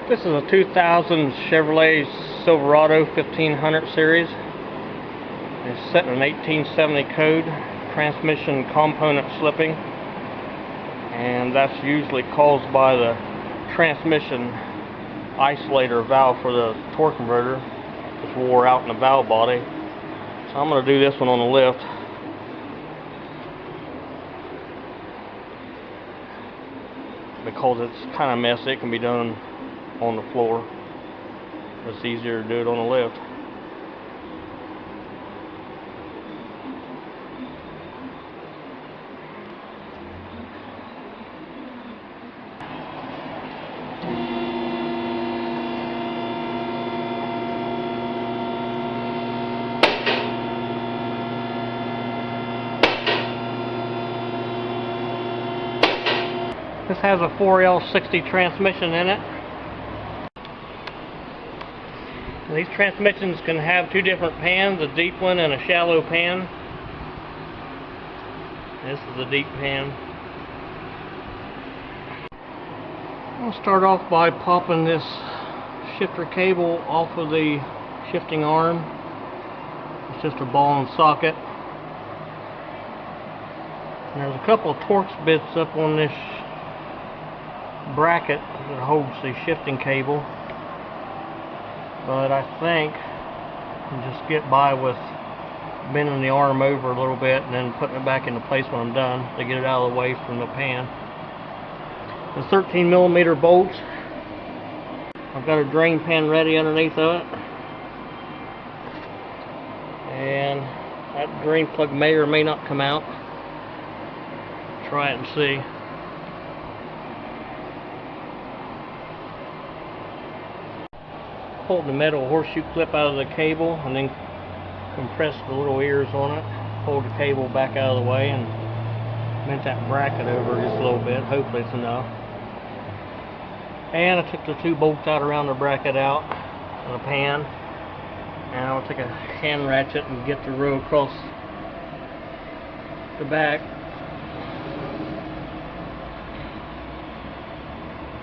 This is a 2000 Chevrolet Silverado 1500 series. It's set in an 1870 code, transmission component slipping, and that's usually caused by the transmission isolator valve for the torque converter. It's wore out in the valve body. So I'm going to do this one on the lift. Because it's kind of messy, it can be done on the floor. It's easier to do it on the lift. This has a 4L60 transmission in it. These transmissions can have two different pans, a deep one and a shallow pan. This is the deep pan. I'll start off by popping this shifter cable off of the shifting arm. It's just a ball and socket. And there's a couple of Torx bits up on this bracket that holds the shifting cable, but I think I can just get by with bending the arm over a little bit and then putting it back into place when I'm done to get it out of the way from the pan. The 13mm bolts, I've got a drain pan ready underneath of it, and that drain plug may or may not come out. Try it and see. Pull the metal horseshoe clip out of the cable and then compress the little ears on it. Pull the cable back out of the way and bent that bracket over just a little bit. Hopefully it's enough. And I took the two bolts out around the bracket out of the pan. And I'll take a hand ratchet and get the row across the back.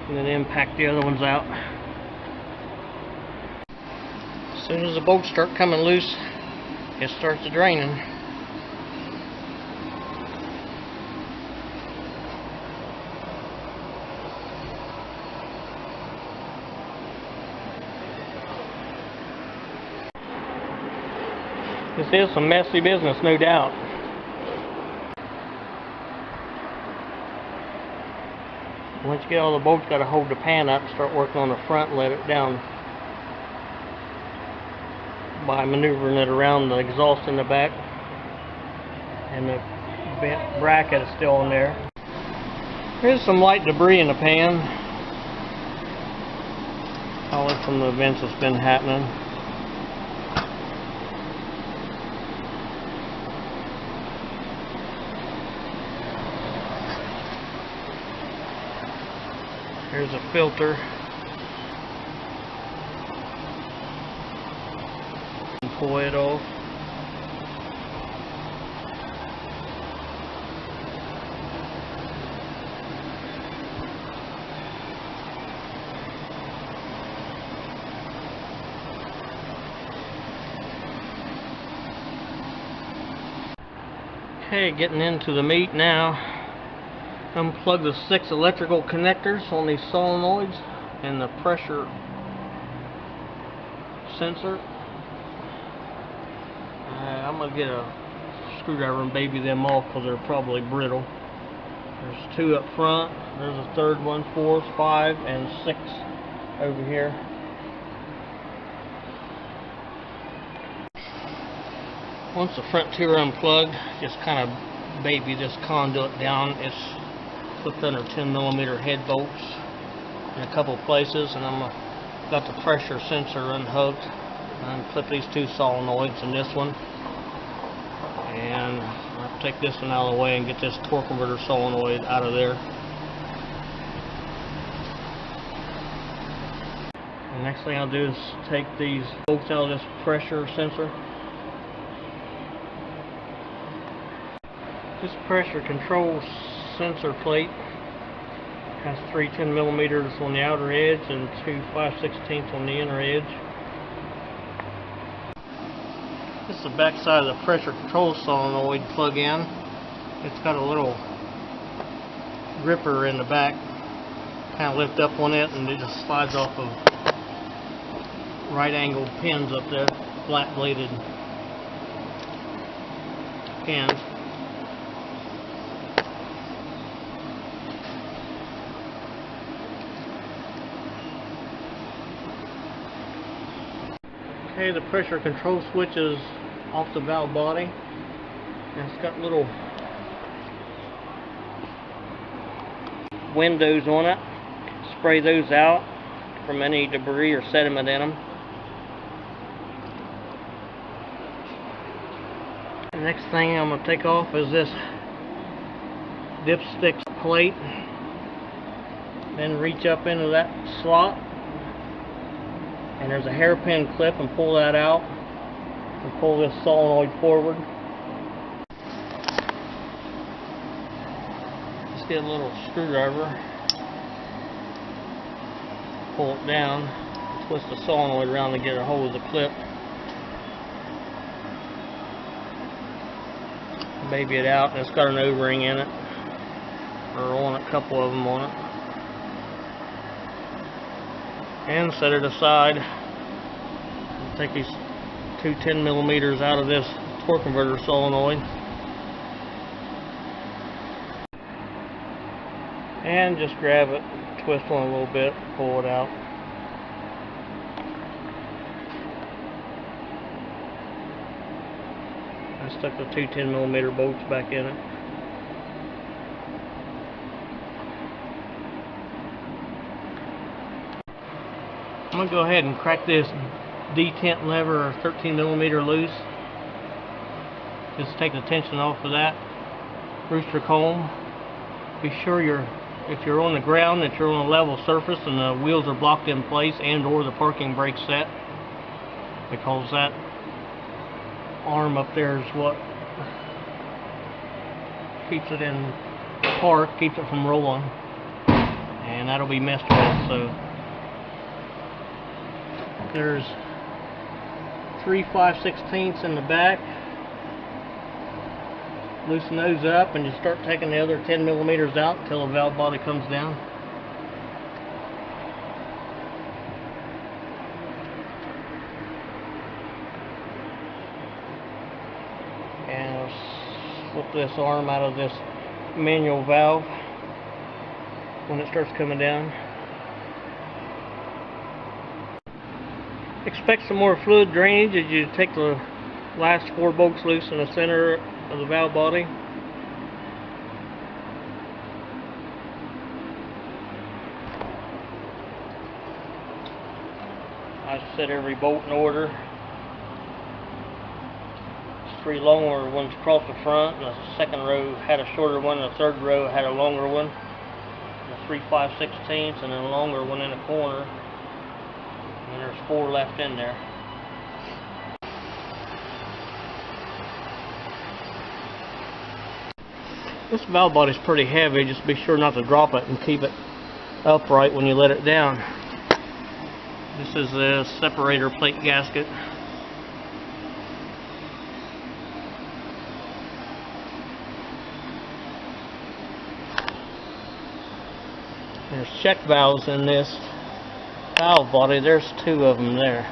And then impact the other ones out. As soon as the bolts start coming loose, it starts draining. This is some messy business, no doubt. Once you get all the bolts, got to hold the pan up, start working on the front and let it down by maneuvering it around the exhaust in the back, and the bent bracket is still in there. There's some light debris in the pan, probably from the events that's been happening. Here's a filter. Pull it off. Okay, getting into the meat now. Unplug the 6 electrical connectors on these solenoids and the pressure sensor. I'm going to get a screwdriver and baby them off because they're probably brittle. There's 2 up front, there's a third one, 4, 5, and 6 over here. Once the front 2 are unplugged, just kind of baby this conduit down. It's clipped under 10mm head bolts in a couple places, and got the pressure sensor unhooked. And clip these 2 solenoids and this one, and I'll take this one out of the way and get this torque converter solenoid out of there. The next thing I'll do is take these bolts out of this pressure sensor. This pressure control sensor plate Has 3 10mm on the outer edge and 2 5/16 on the inner edge. This is the back side of the pressure control solenoid plug-in. It's got a little gripper in the back. Kind of lift up on it and it just slides off of right angled pins up there, flat bladed pins. Okay, the pressure control switch is off the valve body, and it's got little windows on it. Spray those out from any debris or sediment in them. The next thing I'm going to take off is this dipstick plate. Then reach up into that slot, and there's a hairpin clip, and pull that out and pull this solenoid forward. Just get a little screwdriver, pull it down, twist the solenoid around to get a hold of the clip. Baby it out, and it's got an O-ring in it, or on a couple of them on it. And set it aside. Take these 2 10mm out of this torque converter solenoid, and just grab it, twist on a little bit, pull it out. I stuck the 2 10mm bolts back in it. I'm going to go ahead and crack this detent lever or 13mm loose. Just take the tension off of that rooster comb. Be sure if you're on the ground, that you're on a level surface and the wheels are blocked in place and or the parking brake set, because that arm up there is what keeps it in park, keeps it from rolling, and that'll be messed with. So there's 3 5/16 in the back. Loosen those up and just start taking the other 10mm out until the valve body comes down. And I'll slip this arm out of this manual valve when it starts coming down. Expect some more fluid drainage as you take the last 4 bolts loose in the center of the valve body. I set every bolt in order. There's 3 longer ones across the front, and the second row had a shorter one, and the third row had a longer one. The 3 5/16 and then a longer one in the corner. And there's 4 left in there. This valve body is pretty heavy. Just be sure not to drop it and keep it upright when you let it down. This is a separator plate gasket. There's check valves in this valve body. There's 2 of them there.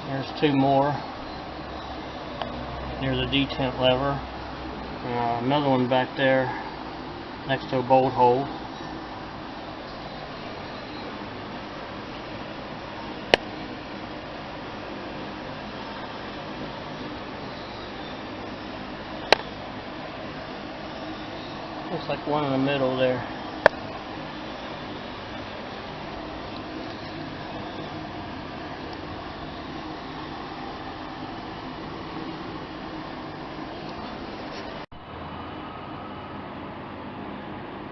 There's 2 more. There's a detent lever. Another one back there next to a bolt hole. Looks like one in the middle there.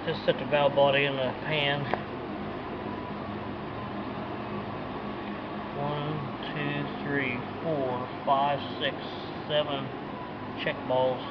Just set the valve body in the pan. 1, 2, 3, 4. 5, 6, 7 check balls.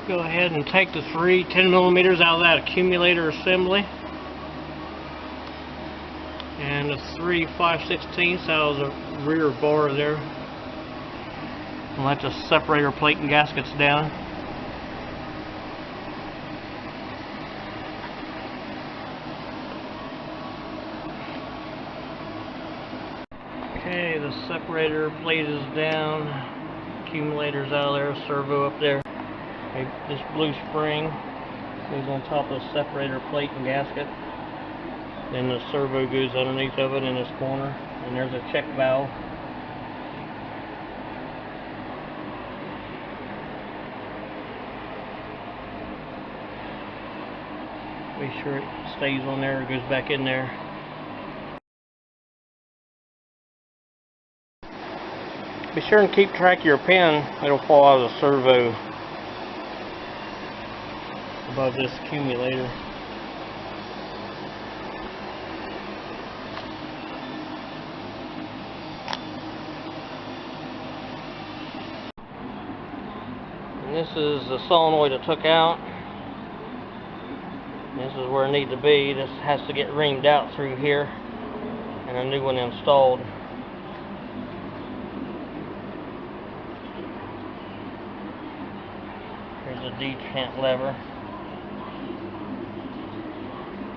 Go ahead and take the 3 10mm out of that accumulator assembly, and the 3 5/16 out of the rear bar there, and let the separator plate and gaskets down. Okay, the separator plate is down, accumulator's out of there, servo up there. This blue spring goes on top of the separator plate and gasket. Then the servo goes underneath of it in this corner. And there's a check valve. Be sure it stays on there, it goes back in there. Be sure and keep track of your pin. It'll fall out of the servo above this accumulator. And this is the solenoid I took out. This is where it needs to be. This has to get reamed out through here and a new one installed. Here's the detent lever.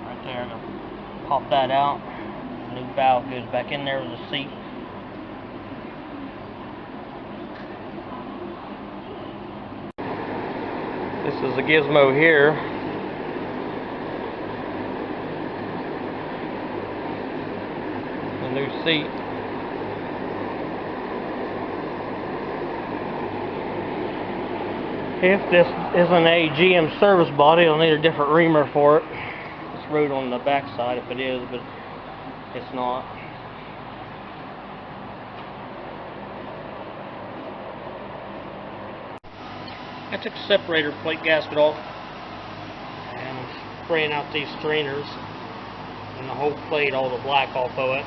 Right there, I'm gonna pop that out. The new valve goes back in there with the seat. This is the gizmo here. The new seat. If this isn't a GM service body, I'll need a different reamer for it. It's rode on the back side if it is, but it's not. I took the separator plate gasket off and I'm spraying out these strainers and the whole plate, all the black off of it.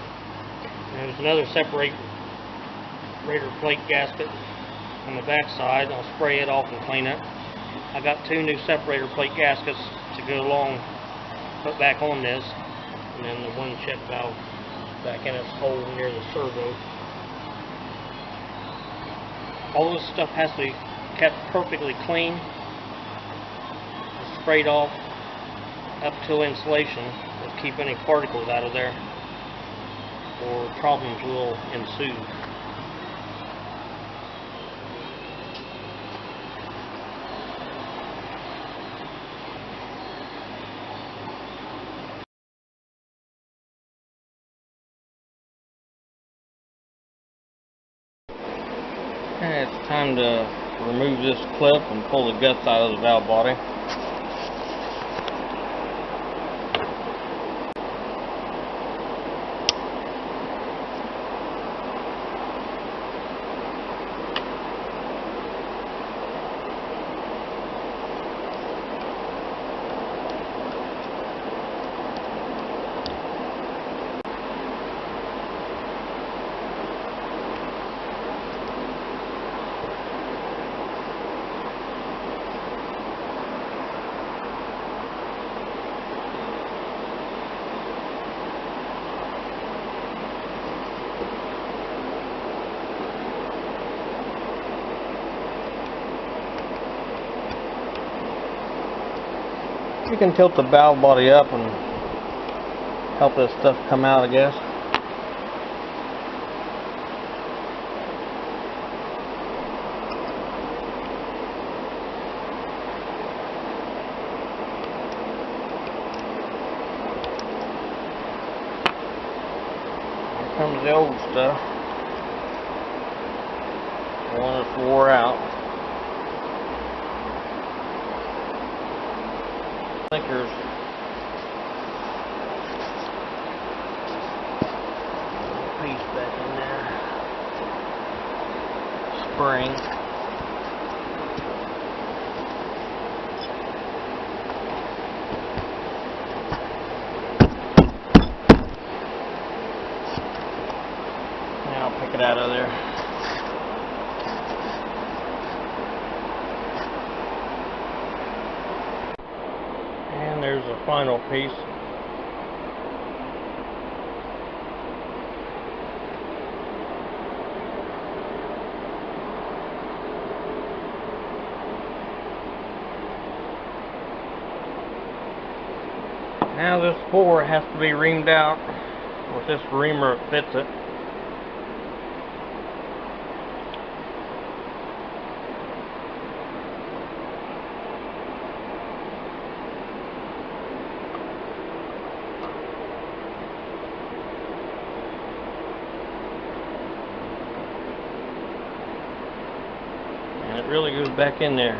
And there's another separator plate gasket on the back side. I'll spray it off and clean it. I got 2 new separator plate gaskets to go along, put back on this, and then the 1 check valve back in its hole near the servo. All this stuff has to be kept perfectly clean, sprayed off up till installation to keep any particles out of there, or problems will ensue. And it's time to remove this clip and pull the guts out of the valve body. You can tilt the valve body up and help this stuff come out, I guess. Here comes the old stuff. one that's wore out. I think there's a piece back in there. Spring. Now I'll pick it out of there. And there's the final piece. Now this bore has to be reamed out with this reamer that fits it. And it really goes back in there.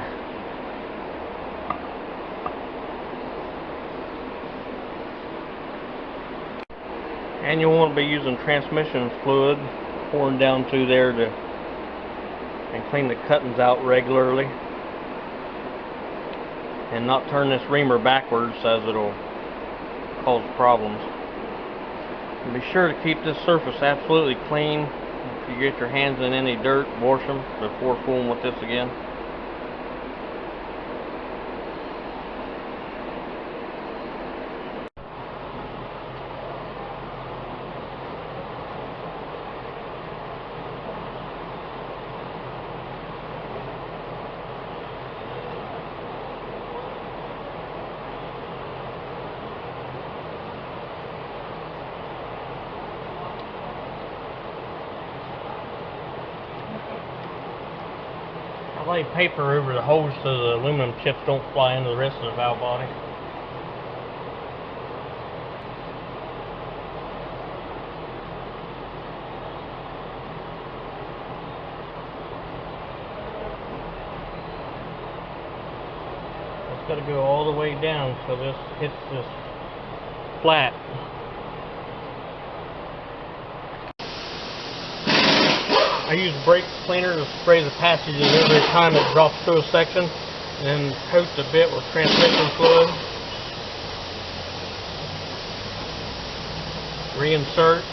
And you'll want to be using transmission fluid pouring down through there and clean the cuttings out regularly, and not turn this reamer backwards as it'll cause problems. And be sure to keep this surface absolutely clean. If you get your hands in any dirt, wash them before fooling with this again. I lay paper over the holes so the aluminum chips don't fly into the rest of the valve body. It's got to go all the way down so this hits this flat. I use brake cleaner to spray the passages every time it drops through a section, and then coat the bit with transmission fluid. Reinsert,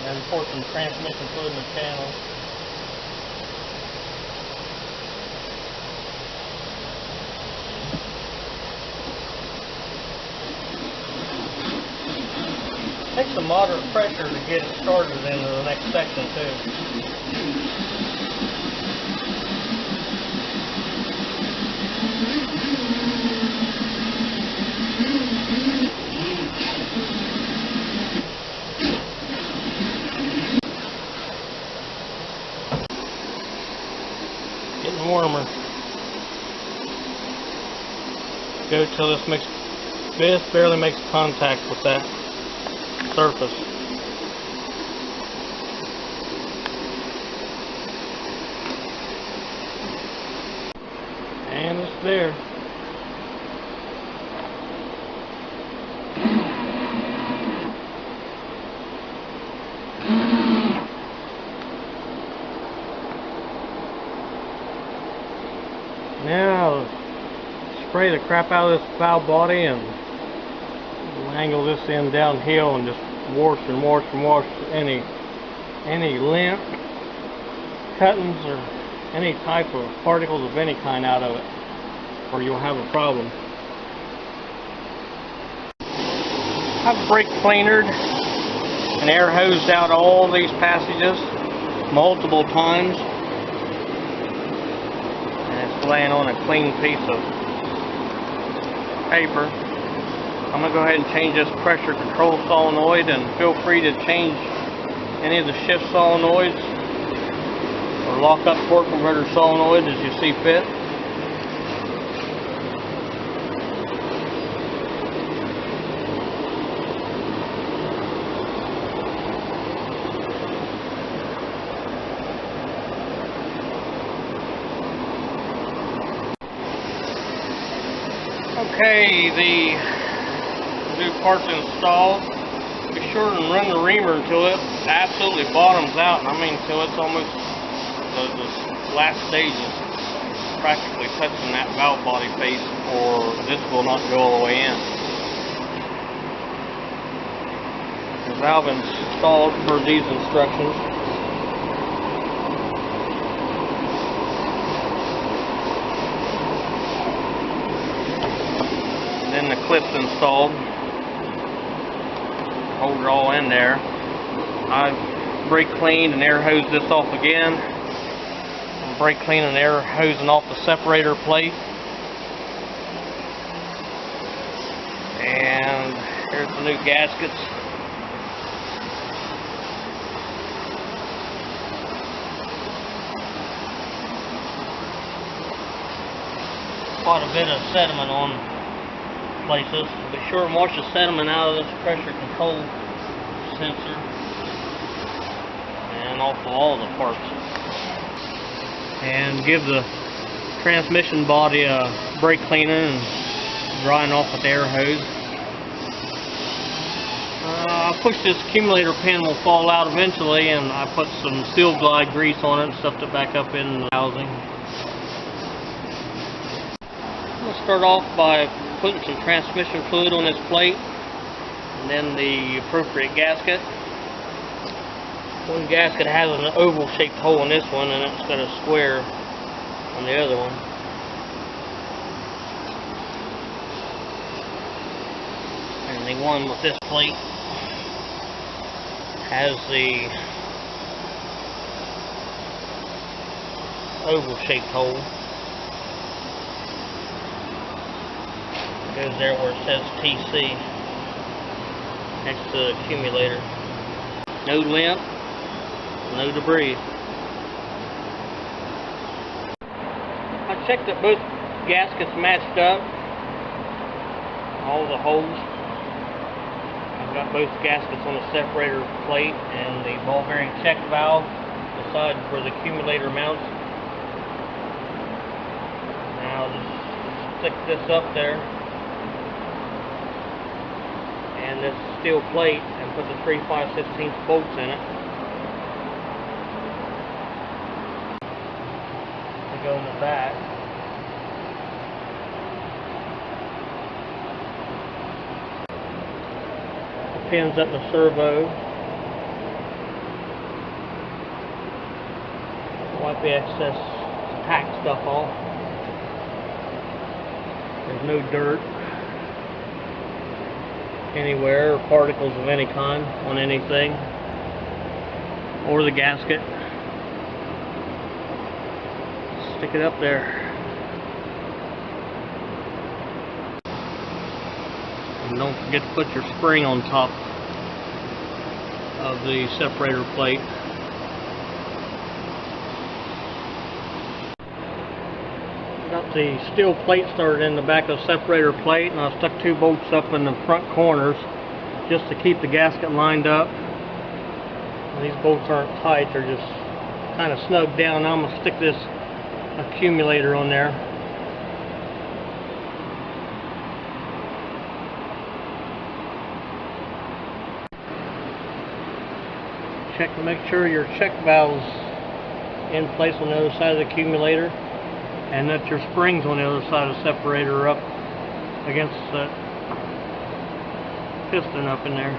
and pour some transmission fluid in the channel. Takes some moderate pressure to get it started into the next section too. Getting warmer. Go till this barely makes contact with that surface. And it's there. Now spray the crap out of this valve body and angle this end downhill and just wash and wash and wash any lint, cuttings, or any type of particles of any kind out of it, or you'll have a problem. I've brake cleanered and air hosed out all these passages multiple times, and it's laying on a clean piece of paper. I'm going to go ahead and change this pressure control solenoid, and feel free to change any of the shift solenoids or lock up torque converter solenoid as you see fit. Okay, the new part's installed. Be sure and run the reamer until it absolutely bottoms out. I mean, until it's almost the last stage is practically touching that valve body face, or this will not go all the way in. The valve installed per these instructions. Then the clips installed, hold it all in there. I've brake cleaned and air hosed this off again. I'm brake cleaning and air hosing off the separator plate. And here's the new gaskets. Quite a bit of sediment on places. Be sure and wash the sediment out of this pressure control sensor and off of all the parts. And give the transmission body a brake cleaner and drying off with the air hose. I pushed this accumulator pin will fall out eventually, and I put some Seal Glide grease on it and stuffed it back up in the housing. I'm going to start off by putting some transmission fluid on this plate, and then the appropriate gasket. One gasket has an oval shaped hole in this one, and it's got a square on the other one. And the one with this plate has the oval shaped hole. Goes there where it says TC next to the accumulator. No lint, no debris. I checked that both gaskets matched up, all the holes. I've got both gaskets on the separator plate and the ball bearing check valve beside where the accumulator mounts. Now just stick this up there and this steel plate and put the 3 5/16 bolts in it. They go in the back. The pins up the servo. Wipe the excess tack stuff off. There's no dirt anywhere, or particles of any kind on anything, or the gasket. Stick it up there. And don't forget to put your spring on top of the separator plate. Got the steel plate started in the back of the separator plate, and I stuck 2 bolts up in the front corners just to keep the gasket lined up. And these bolts aren't tight, they're just kind of snug down. Now I'm going to stick this accumulator on there. Check to make sure your check valve's in place on the other side of the accumulator, and that your springs on the other side of the separator are up against the piston up in there.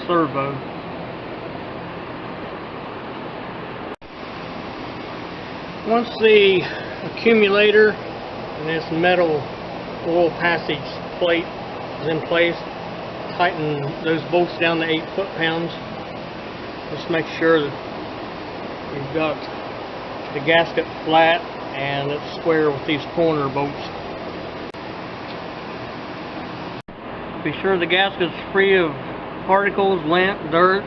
Servo. Once the accumulator and this metal oil passage plate is in place, tighten those bolts down to 8 foot-pounds. Just make sure that you've got the gasket flat and it's square with these corner bolts. Be sure the gasket's free of particles, lint, dirt.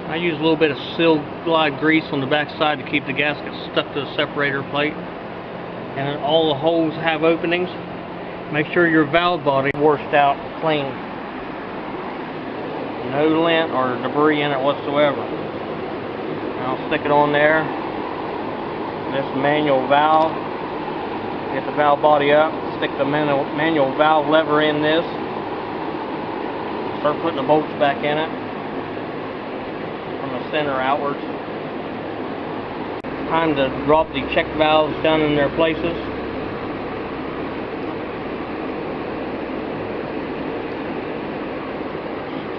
I use a little bit of Seal Glide grease on the back side to keep the gasket stuck to the separator plate. And all the holes have openings. Make sure your valve body is washed out clean. No lint or debris in it whatsoever. I'll stick it on there. This manual valve. Get the valve body up. Stick the manual valve lever in this. Start putting the bolts back in it from the center outwards. Time to drop the check valves down in their places.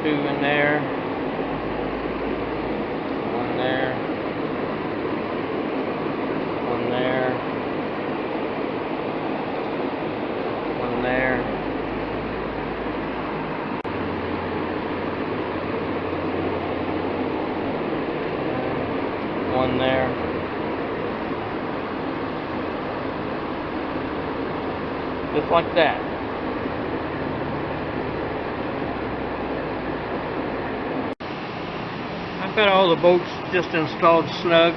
Two in there. One there. One there. One there. One there. Just like that. I've got all the bolts just installed snug.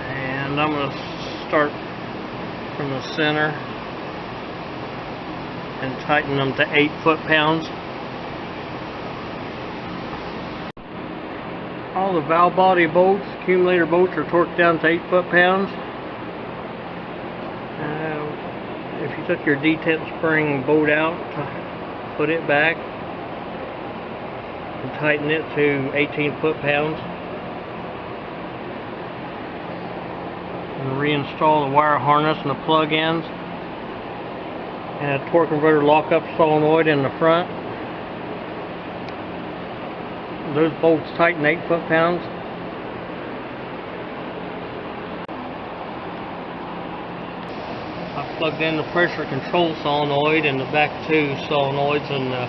And I'm going to start from the center and tighten them to 8 foot-pounds. All the valve body bolts, accumulator bolts, are torqued down to 8 foot-pounds. If you took your detent spring bolt out, put it back and tighten it to 18 foot-pounds. And reinstall the wire harness and the plug-ins. And a torque converter lock-up solenoid in the front. Those bolts tighten 8 foot-pounds. I plugged in the pressure control solenoid and the back two solenoids and the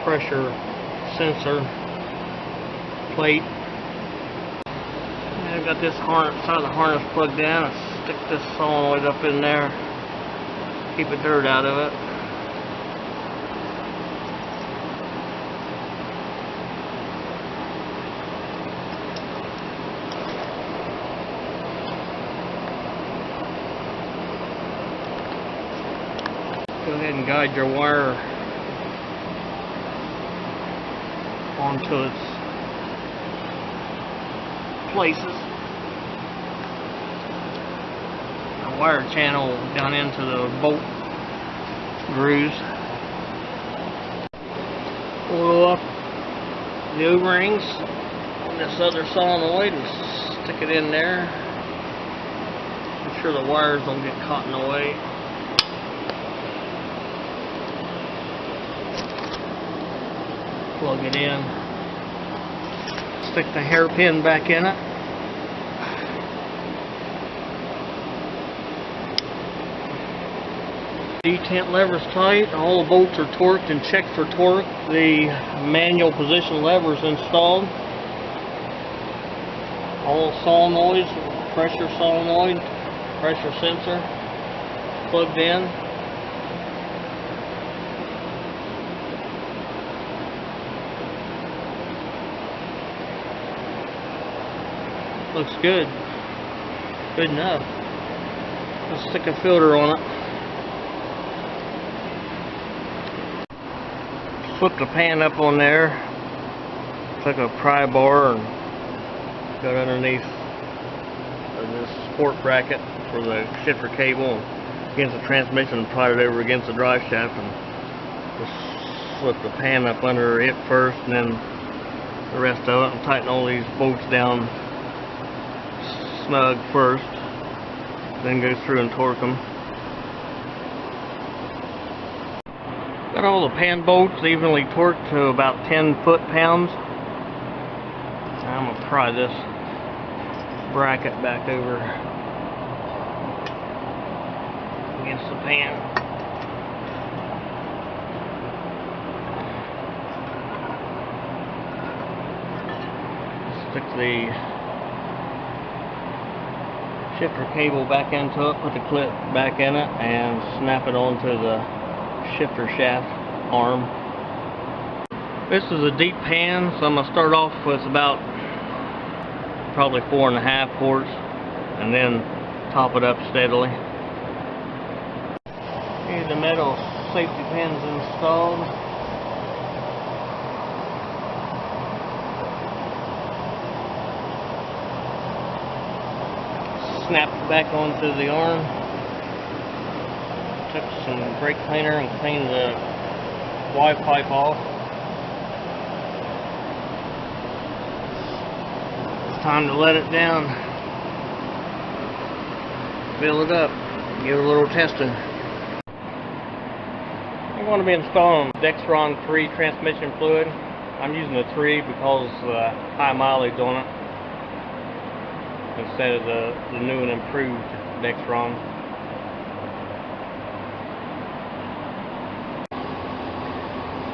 pressure sensor plate. And I've got this harness, side of the harness plugged in. I stick this solenoid up in there, keep the dirt out of it. Go ahead and guide your wire onto its places. A wire channel down into the bolt grooves. Pull up the O-rings on this other solenoid and stick it in there. Make sure the wires don't get caught in the way. Plug it in. Stick the hairpin back in it. Detent lever's tight. All the bolts are torqued and checked for torque. The manual position lever is installed. All solenoids, pressure solenoid, pressure sensor plugged in. Looks good. Good enough. Let's stick a filter on it. Flip the pan up on there. Took a pry bar and got underneath this support bracket for the shifter cable and against the transmission and pried it over against the drive shaft and just slip the pan up under it first and then the rest of it and tighten all these bolts down snug first, then go through and torque them. Got all the pan bolts evenly torqued to about 10 foot-pounds. I'm going to pry this bracket back over against the pan. Stick the shifter cable back into it, put the clip back in it, and snap it onto the shifter shaft arm. This is a deep pan, so I'm going to start off with about probably 4.5 quarts and then top it up steadily. Here's the metal safety pins installed. snapped back onto the arm. Took some brake cleaner and cleaned the Y pipe off. It's time to let it down. Fill it up. Give it a little testing. I'm going to be installing Dexron 3 transmission fluid. I'm using the 3 because of the high mileage on it instead of the new and improved Dexron.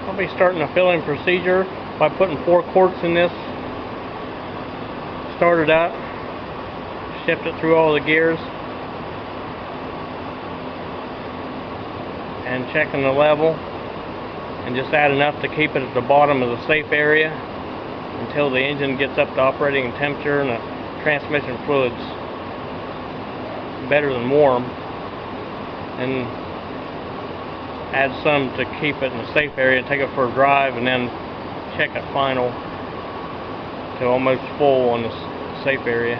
I'll be starting the filling procedure by putting 4 quarts in this. Start it up, shift it through all the gears, and checking the level, and just add enough to keep it at the bottom of the safe area until the engine gets up to operating temperature and the transmission fluid's better than warm, and add some to keep it in the safe area, take it for a drive, and then check it final to almost full on the safe area.